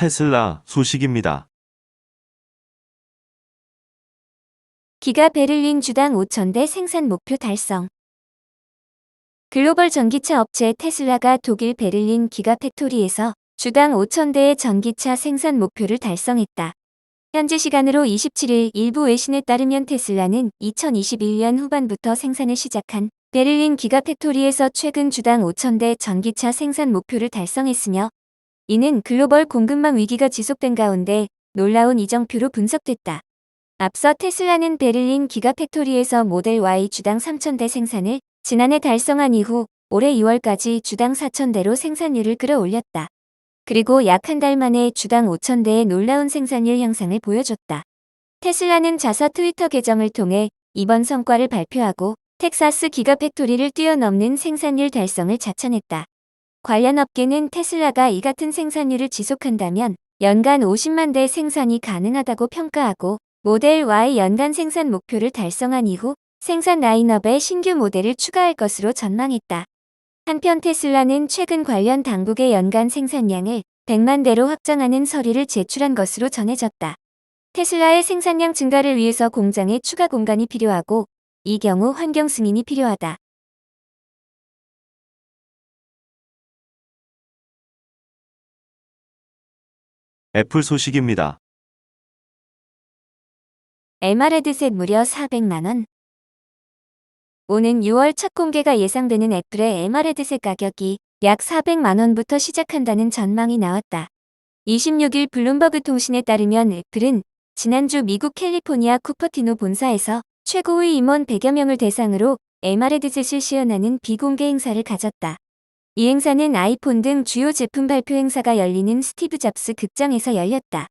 테슬라 소식입니다. 기가 베를린 주당 5,000대 생산 목표 달성. 글로벌 전기차 업체 테슬라가 독일 베를린 기가 팩토리에서 주당 5,000대의 전기차 생산 목표를 달성했다. 현지 시간으로 27일 일부 외신에 따르면 테슬라는 2021년 후반부터 생산을 시작한 베를린 기가 팩토리에서 최근 주당 5,000대 전기차 생산 목표를 달성했으며, 이는 글로벌 공급망 위기가 지속된 가운데 놀라운 이정표로 분석됐다. 앞서 테슬라는 베를린 기가 팩토리에서 모델 Y 주당 3,000대 생산을 지난해 달성한 이후 올해 2월까지 주당 4,000대로 생산률을 끌어올렸다. 그리고 약 한 달 만에 주당 5,000대의 놀라운 생산률 향상을 보여줬다. 테슬라는 자사 트위터 계정을 통해 이번 성과를 발표하고 텍사스 기가 팩토리를 뛰어넘는 생산률 달성을 자청했다. 관련 업계는 테슬라가 이 같은 생산률을 지속한다면 연간 50만 대 생산이 가능하다고 평가하고, 모델 Y 연간 생산 목표를 달성한 이후 생산 라인업에 신규 모델을 추가할 것으로 전망했다. 한편 테슬라는 최근 관련 당국의 연간 생산량을 100만 대로 확장하는 서류를 제출한 것으로 전해졌다. 테슬라의 생산량 증가를 위해서 공장에 추가 공간이 필요하고, 이 경우 환경 승인이 필요하다. 애플 소식입니다. MR 헤드셋 무려 400만 원. 오는 6월 첫 공개가 예상되는 애플의 MR 헤드셋 가격이 약 400만 원부터 시작한다는 전망이 나왔다. 26일 블룸버그 통신에 따르면 애플은 지난주 미국 캘리포니아 쿠퍼티노 본사에서 최고의 임원 100여 명을 대상으로 MR 헤드셋을 시연하는 비공개 행사를 가졌다. 이 행사는 아이폰 등 주요 제품 발표 행사가 열리는 스티브 잡스 극장에서 열렸다.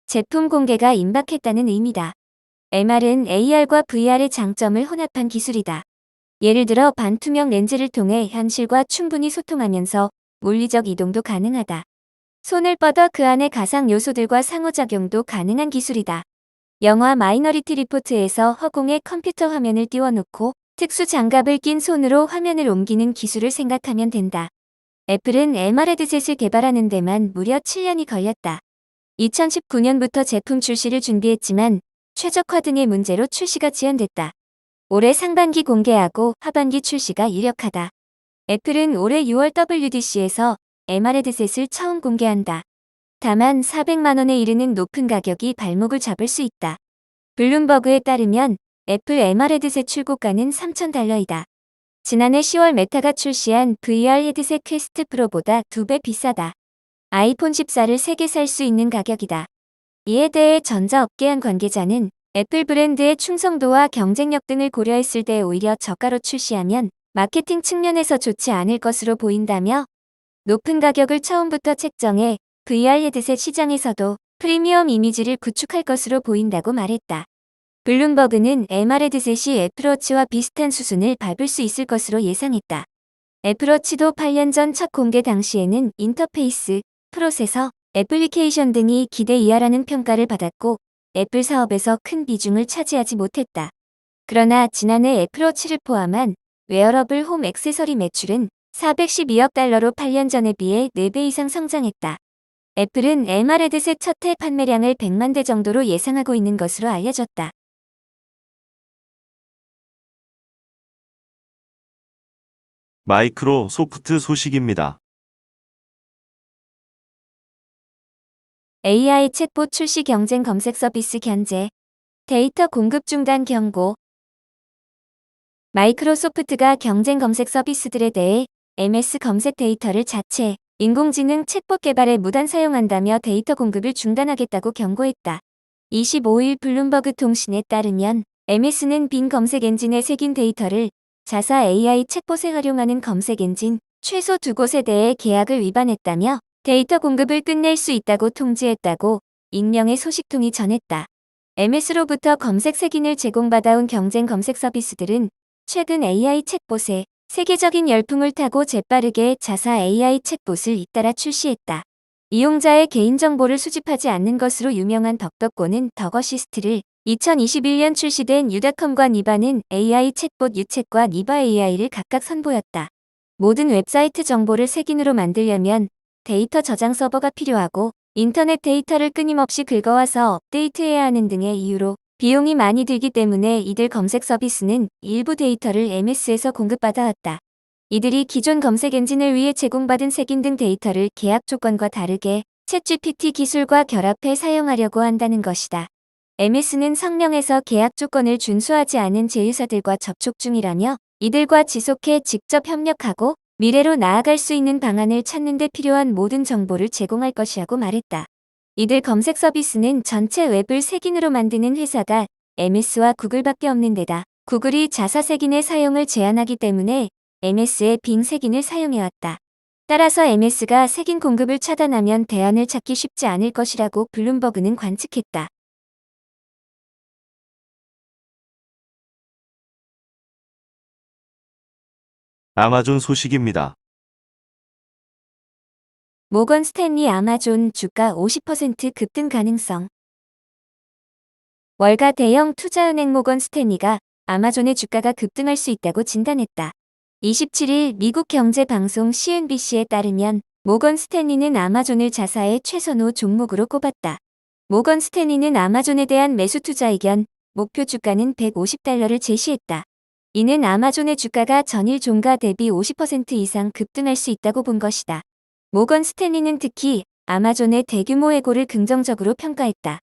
제품 공개가 임박했다는 의미다. MR은 AR과 VR의 장점을 혼합한 기술이다. 예를 들어 반투명 렌즈를 통해 현실과 충분히 소통하면서 물리적 이동도 가능하다. 손을 뻗어 그 안의 가상 요소들과 상호작용도 가능한 기술이다. 영화 마이너리티 리포트에서 허공에 컴퓨터 화면을 띄워놓고 특수 장갑을 낀 손으로 화면을 옮기는 기술을 생각하면 된다. 애플은 MR 헤드셋을 개발하는 데만 무려 7년이 걸렸다. 2019년부터 제품 출시를 준비했지만 최적화 등의 문제로 출시가 지연됐다. 올해 상반기 공개하고 하반기 출시가 유력하다. 애플은 올해 6월 WDC에서 MR 헤드셋을 처음 공개한다. 다만 400만 원에 이르는 높은 가격이 발목을 잡을 수 있다. 블룸버그에 따르면 애플 MR 헤드셋 출고가는 $3,000이다. 지난해 10월 메타가 출시한 VR 헤드셋 퀘스트 프로보다 2배 비싸다. 아이폰 14를 3개 살 수 있는 가격이다. 이에 대해 전자업계 한 관계자는 애플 브랜드의 충성도와 경쟁력 등을 고려했을 때 오히려 저가로 출시하면 마케팅 측면에서 좋지 않을 것으로 보인다며, 높은 가격을 처음부터 책정해 VR 헤드셋 시장에서도 프리미엄 이미지를 구축할 것으로 보인다고 말했다. 블룸버그는 MR 헤드셋이 애플워치와 비슷한 수준을 밟을 수 있을 것으로 예상했다. 애플워치도 8년 전 첫 공개 당시에는 인터페이스, 프로세서, 애플리케이션 등이 기대 이하라는 평가를 받았고 애플 사업에서 큰 비중을 차지하지 못했다. 그러나 지난해 애플워치를 포함한 웨어러블 홈 액세서리 매출은 $412억 8년 전에 비해 4배 이상 성장했다. 애플은 MR 헤드셋 첫 해 판매량을 100만 대 정도로 예상하고 있는 것으로 알려졌다. 마이크로소프트 소식입니다. AI 챗봇 출시 경쟁 검색 서비스 견제, 데이터 공급 중단 경고. 마이크로소프트가 경쟁 검색 서비스들에 대해 MS 검색 데이터를 자체 인공지능 챗봇 개발에 무단 사용한다며 데이터 공급을 중단하겠다고 경고했다. 25일 블룸버그 통신에 따르면 MS는 빈 검색 엔진에 새긴 데이터를 자사 AI 챗봇에 활용하는 검색 엔진 최소 2곳에 대해 계약을 위반했다며 데이터 공급을 끝낼 수 있다고 통지했다고 익명의 소식통이 전했다. MS로부터 검색 색인을 제공받아온 경쟁 검색 서비스들은 최근 AI 챗봇에 세계적인 열풍을 타고 재빠르게 자사 AI 챗봇을 잇따라 출시했다. 이용자의 개인정보를 수집하지 않는 것으로 유명한 덕덕고는 덕어시스트를 2021년 출시된 유닷컴과 니바는 AI 챗봇 유챗과 니바 AI를 각각 선보였다. 모든 웹사이트 정보를 색인으로 만들려면 데이터 저장 서버가 필요하고 인터넷 데이터를 끊임없이 긁어와서 업데이트해야 하는 등의 이유로 비용이 많이 들기 때문에 이들 검색 서비스는 일부 데이터를 MS에서 공급받아 왔다. 이들이 기존 검색 엔진을 위해 제공받은 색인 등 데이터를 계약 조건과 다르게 챗GPT 기술과 결합해 사용하려고 한다는 것이다. MS는 성명에서 계약 조건을 준수하지 않은 제휴사들과 접촉 중이라며 이들과 지속해 직접 협력하고 미래로 나아갈 수 있는 방안을 찾는 데 필요한 모든 정보를 제공할 것이라고 말했다. 이들 검색 서비스는 전체 웹을 색인으로 만드는 회사가 MS와 구글밖에 없는 데다 구글이 자사 색인의 사용을 제한하기 때문에 MS의 빙 색인을 사용해왔다. 따라서 MS가 색인 공급을 차단하면 대안을 찾기 쉽지 않을 것이라고 블룸버그는 관측했다. 아마존 소식입니다. 모건 스탠리 아마존 주가 50% 급등 가능성. 월가 대형 투자은행 모건 스탠리가 아마존의 주가가 급등할 수 있다고 진단했다. 27일 미국 경제방송 CNBC에 따르면 모건 스탠리는 아마존을 자사의 최선호 종목으로 꼽았다. 모건 스탠리는 아마존에 대한 매수 투자 의견, 목표 주가는 $150를 제시했다. 이는 아마존의 주가가 전일 종가 대비 50% 이상 급등할 수 있다고 본 것이다. 모건 스탠리는 특히 아마존의 대규모 해고를 긍정적으로 평가했다.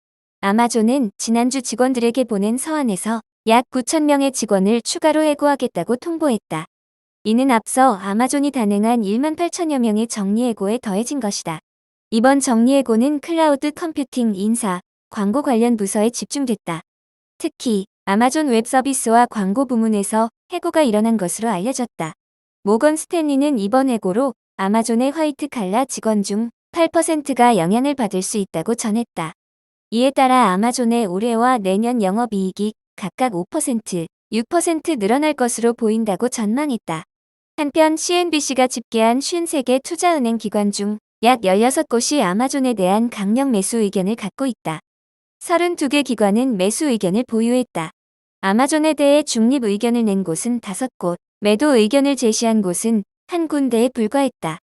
아마존은 지난주 직원들에게 보낸 서한에서 약 9,000명의 직원을 추가로 해고하겠다고 통보했다. 이는 앞서 아마존이 단행한 18,000여 명의 정리해고에 더해진 것이다. 이번 정리해고는 클라우드 컴퓨팅 인사, 광고 관련 부서에 집중됐다. 특히 아마존 웹 서비스와 광고 부문에서 해고가 일어난 것으로 알려졌다. 모건 스탠리는 이번 해고로 아마존의 화이트 칼라 직원 중 8%가 영향을 받을 수 있다고 전했다. 이에 따라 아마존의 올해와 내년 영업이익이 각각 5%, 6% 늘어날 것으로 보인다고 전망했다. 한편 CNBC가 집계한 53개 투자은행 기관 중 약 16곳이 아마존에 대한 강력 매수 의견을 갖고 있다. 32개 기관은 매수 의견을 보유했다. 아마존에 대해 중립 의견을 낸 곳은 5곳, 매도 의견을 제시한 곳은 한 군데에 불과했다.